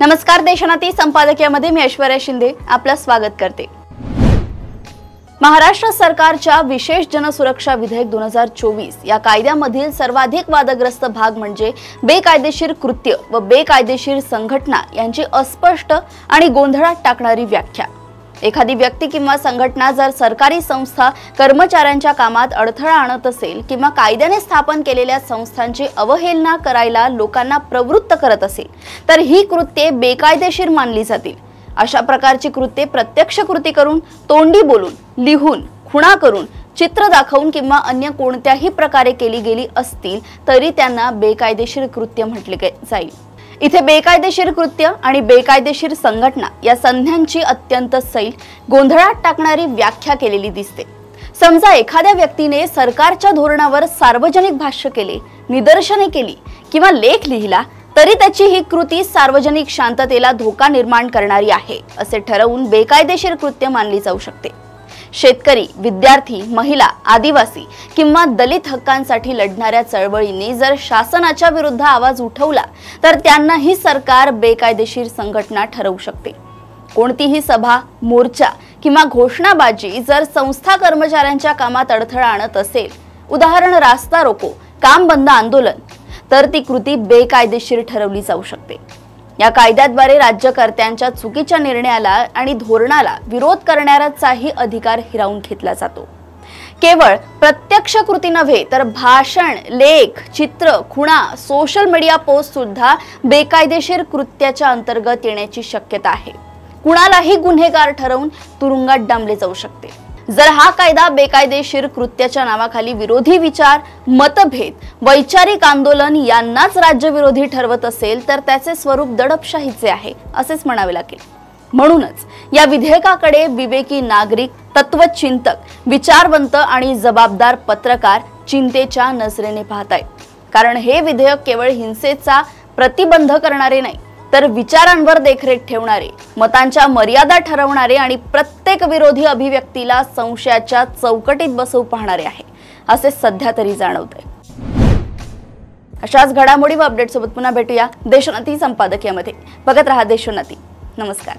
नमस्कार, देशनाती संपादकीयामध्ये मी ऐश्वर्या शिंदे आपलं स्वागत करते। महाराष्ट्र सरकारच्या विशेष जनसुरक्षा विधेयक 2024 या कायद्यामधील सर्वाधिक वादग्रस्त भाग म्हणजे बेकायदेशीर कृत्य व बेकायदेशीर संघटना यांची अस्पष्ट आणि गोंधळात टाकणारी व्याख्या। एखादी व्यक्ती किंवा संघटना जर सरकारी संस्था कर्मचाऱ्यांच्या कामात अडथळा आणत असेल किंवा कायद्याने स्थापन केलेल्या संस्थांची अवहेलना करायला लोकांना प्रवृत्त करत असेल तर ही कृत्ये बेकायदेशीर मानली जातील। अशा प्रकारची कृत्ये प्रत्यक्ष कृती करून, तोंडी बोलून, लिहून, खुणा करून, चित्र दाखवून किंवा अन्य कोणत्याही प्रकारे केली गेली असतील तरी त्यांना बेकायदेशीर कृत्य म्हटले जाईल। इथे बेकायदेशीर कृत्य आणि बेकायदेशीर संघटना या संज्ञांची अत्यंत सैल, गोंधळात टाकणारी व्याख्या केलेली दिसते। समजा एखाद्या व्यक्तीने सरकारच्या धोरणावर सार्वजनिक भाष्य केले, निदर्शने केली किंवा लेख लिहिला तरी त्याची ही कृती सार्वजनिक शांततेला धोका निर्माण करणारी आहे असे ठरवून बेकायदेशीर कृत्य मानली जाऊ शकते। शेतकरी, विद्यार्थी, महिला, आदिवासी किंवा दलित हक्कांसाठी लढणाऱ्या चळवळींनी जर शासनाच्या विरुद्ध आवाज उठवला तर त्यांनाही सरकार बेकायदेशीर संघटना ठरवू शकते। कोणतीही सभा, मोर्चा किंवा घोषणाबाजी जर संस्था कर्मचाऱ्यांच्या कामात अडथळा आणत असेल, उदाहरण रास्ता रोको, काम बंद आंदोलन, तर ती कृती बेकायदेशीर ठरवली जाऊ शकते। या कायद्याद्वारे राज्यकर्त्यांच्या चुकीच्या निर्णयाला आणि धोरणाला विरोध करणाऱ्याचाही अधिकार हिरावून घेतला जातो। केवळ प्रत्यक्ष कृती नव्हे तर भाषण, लेख, चित्र, खुणा, सोशल मीडिया पोस्ट सुद्धा बेकायदेशीर कृत्याच्या अंतर्गत येण्याची शक्यता आहे। कुणालाही गुन्हेगार ठरवून तुरुंगात डांबले जाऊ शकते। जर हा कायदा बेकायदेशीर कृत्याच्या नावाखाली विरोधी विचार, मतभेद, वैचारिक आंदोलन यांनाच राज्यविरोधी ठरवत असेल तर त्याचे स्वरूप दडपशाहीचे आहे असेच म्हणावे लागेल। म्हणूनच या विधेयकाकडे विवेकी नागरिक, तत्वचिंतक, विचारवंत आणि जबाबदार पत्रकार चिंतेच्या नजरेने पाहतायत। कारण हे विधेयक केवळ हिंसेचा प्रतिबंध करणारे नाही तर विचारांवर देखरेख ठेवणारे, मतांच्या मर्यादा ठरवणारे आणि प्रत्येक विरोधी अभिव्यक्तीला संशयाच्या चौकटीत बसवू पाहणारे आहे असे सध्या तरी जाणवतंय। अशाच घडामोडी व अपडेट सोबत पुन्हा भेटूया देशोन्नती संपादकीयामध्ये। बघत रहा देशोन्नती। नमस्कार।